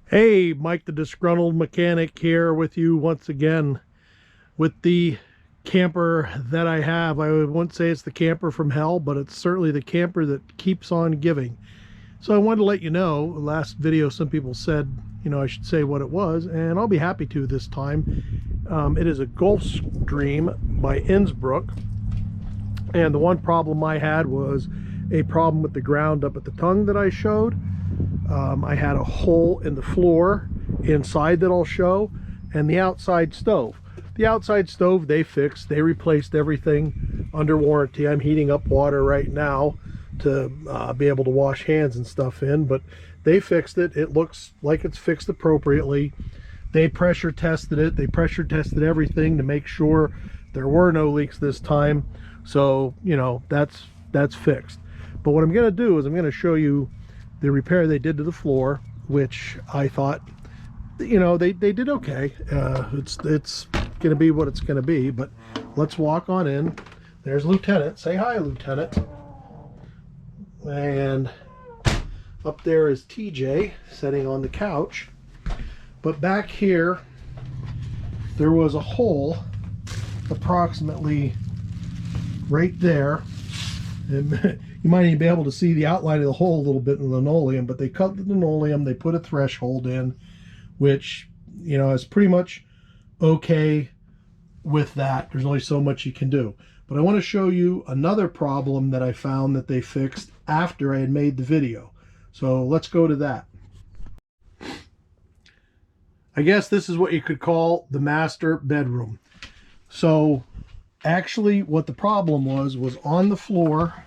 Hey, Mike the Disgruntled Mechanic here with you once again with the camper that I have. I wouldn't say it's the camper from hell, but it's certainly the camper that keeps on giving. So I wanted to let you know, last video some people said, I should say what it was, and I'll be happy to this time. It is a Gulfstream by Elysburg, and the one problem I had was a problem with the ground up at the tongue that I showed. I had a hole in the floor inside that I'll show, and the outside stove. The outside stove they fixed. They replaced everything under warranty. I'm heating up water right now to be able to wash hands and stuff in, but they fixed it. It looks like it's fixed appropriately. They pressure tested it. They pressure tested everything to make sure there were no leaks this time. So, that's fixed. But what I'm going to do is I'm going to show you the repair they did to the floor, which I thought, they did okay. It's going to be what it's going to be, but let's walk on in. There's Lieutenant. Say hi, Lieutenant. And up there is TJ sitting on the couch. But back here, there was a hole approximately right there. And you might even be able to see the outline of the hole a little bit in the linoleum, but they cut the linoleum, they put a threshold in, which, is pretty much okay with that. There's only so much you can do. But I want to show you another problem that I found that they fixed after I had made the video. So let's go to that. I guess this is what you could call the master bedroom. So actually what the problem was on the floor,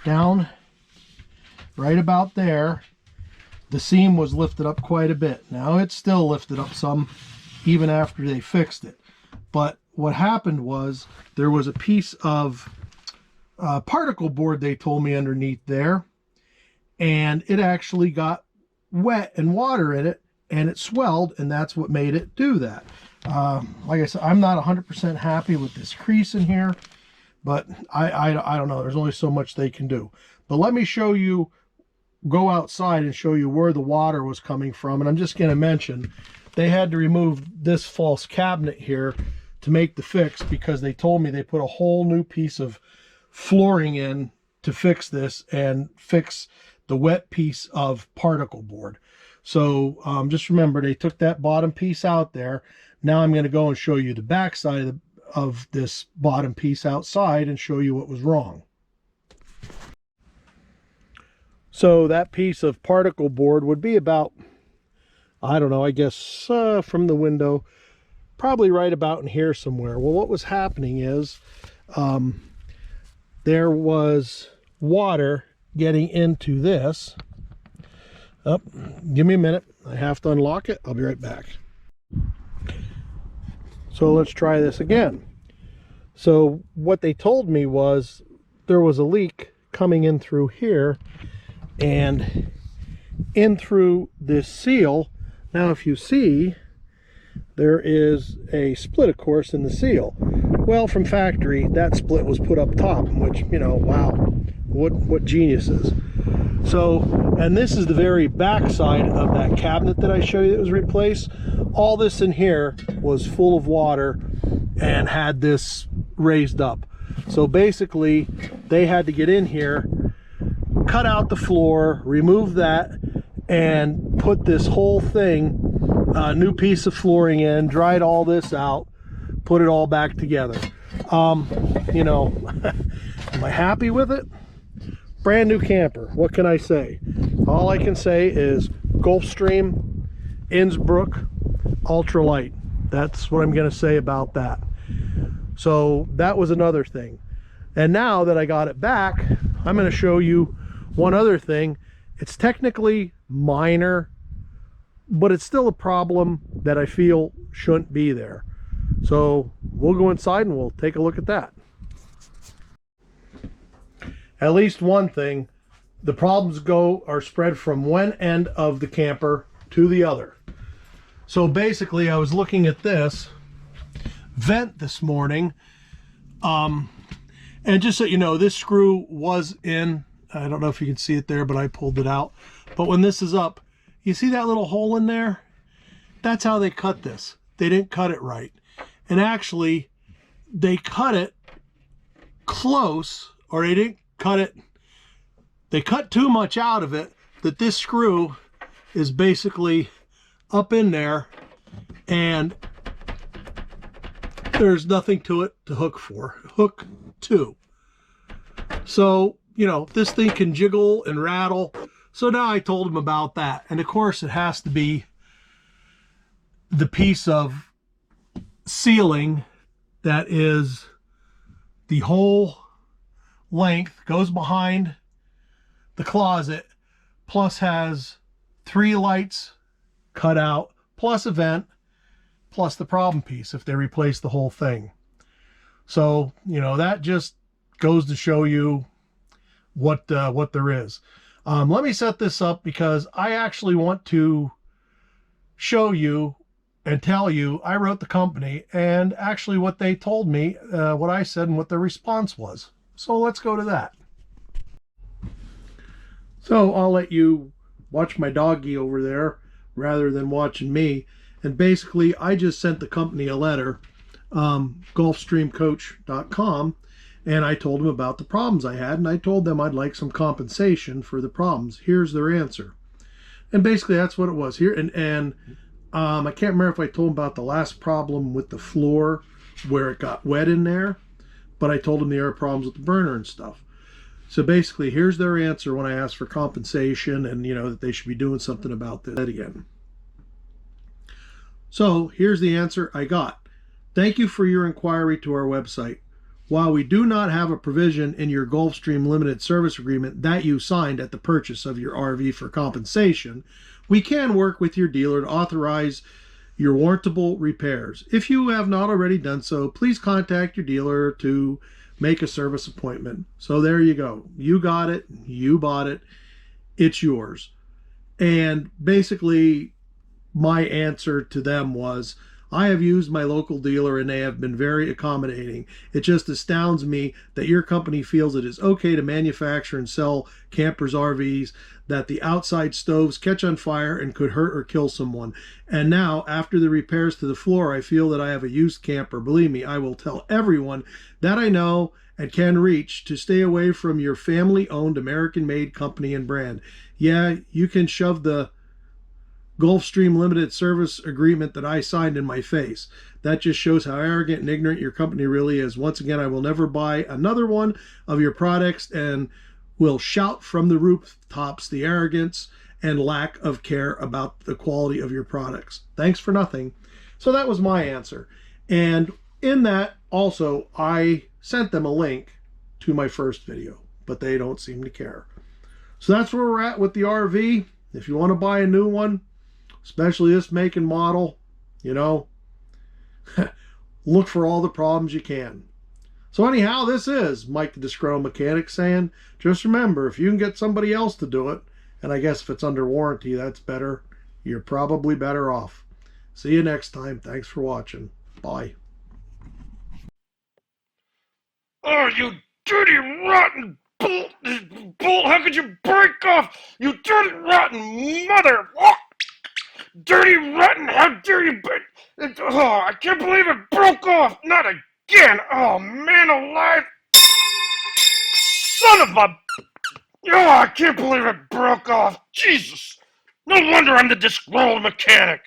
down right about there, the seam was lifted up quite a bit. Now it's still lifted up some even after they fixed it. But what happened was there was a piece of particle board, they told me, underneath there, and it actually got wet and water in it, and it swelled, and that's what made it do that. Like I said, I'm not 100% happy with this crease in here, but I don't know. There's only so much they can do. But let me show you, go outside and show you where the water was coming from. And I'm just going to mention, they had to remove this false cabinet here to make the fix, because they told me they put a whole new piece of flooring in to fix this and fix the wet piece of particle board. So just remember, they took that bottom piece out there. Now I'm going to go and show you the back side of this bottom piece outside and show you what was wrong. So that piece of particle board would be about, I don't know, I guess from the window, probably right about in here somewhere. Well, what was happening is there was water getting into this. Oh, give me a minute. I have to unlock it. I'll be right back. So let's try this again. So what they told me was there was a leak coming in through here and in through this seal. Now if you see, there is a split, of course, in the seal. Well, from factory, that split was put up top, which, wow, what geniuses. So, and this is the very back side of that cabinet that I showed you that was replaced. All this in here was full of water and had this raised up. So basically, they had to get in here, cut out the floor, remove that, and put this whole thing, a new piece of flooring in, dried all this out, put it all back together. Am I happy with it? Brand new camper. What can I say? All I can say is Gulfstream, Elysburg, ultralight. That's what I'm going to say about that. So that was another thing. And now that I got it back, I'm going to show you one other thing. It's technically minor, but it's still a problem that I feel shouldn't be there. So we'll go inside and we'll take a look at that. At least one thing, the problems are spread from one end of the camper to the other. So basically, I was looking at this vent this morning, and just so you know, this screw was in. I don't know if you can see it there, but I pulled it out. But when this is up, You see that little hole in there? That's how they cut this. They didn't cut it right. And actually, they cut it close, or they didn't cut it. They cut too much out of it that this screw is basically up in there and there's nothing to it to hook to. So, you know, this thing can jiggle and rattle. So now I told him about that. And of course it has to be the piece of sealing that is the whole length, goes behind the closet, plus has 3 lights cut out, plus a vent, plus the problem piece if they replace the whole thing. So, you know, that just goes to show you what there is. Let me set this up because I actually want to show you and tell you I wrote the company and actually what they told me, what I said and what their response was. So let's go to that. So I'll let you watch my doggy over there rather than watching me. And basically I just sent the company a letter, Gulfstreamcoach.com, and I told them about the problems I had, and I told them I'd like some compensation for the problems. Here's their answer. And basically that's what it was here. And I can't remember if I told them about the last problem with the floor where it got wet in there, but I told them there are problems with the burner and stuff. So basically here's their answer when I asked for compensation and, you know, that they should be doing something about that again. So here's the answer I got. Thank you for your inquiry to our website. While we do not have a provision in your Gulfstream limited service agreement that you signed at the purchase of your RV for compensation, we can work with your dealer to authorize your warrantable repairs. If you have not already done so, please contact your dealer to make a service appointment. So there you go. You got it. You bought it. It's yours. And basically my answer to them was, I have used my local dealer and they have been very accommodating. It just astounds me that your company feels it is okay to manufacture and sell campers' RVs, that the outside stoves catch on fire and could hurt or kill someone. And now, after the repairs to the floor, I feel that I have a used camper. Believe me, I will tell everyone that I know and can reach to stay away from your family-owned American-made company and brand. Yeah, you can shove the Gulfstream limited service agreement that I signed in my face. That just shows how arrogant and ignorant your company really is. Once again, I will never buy another one of your products and will shout from the rooftops the arrogance and lack of care about the quality of your products. Thanks for nothing. So that was my answer. And in that also, I sent them a link to my first video, but they don't seem to care. So that's where we're at with the RV. If you want to buy a new one, especially this make and model, you know, look for all the problems you can. So anyhow, this is Mike the Disgruntled Mechanic saying, just remember, if you can get somebody else to do it, and I guess if it's under warranty, that's better, you're probably better off. See you next time. Thanks for watching. Bye. Oh, you dirty, rotten bull! How could you break off? You dirty, rotten mother! Oh, dirty, rotten! How dare you break? Oh, I can't believe it broke off! Not again! Oh, man alive! Son of a... Oh, I can't believe it broke off! Jesus! No wonder I'm the disgruntled mechanic!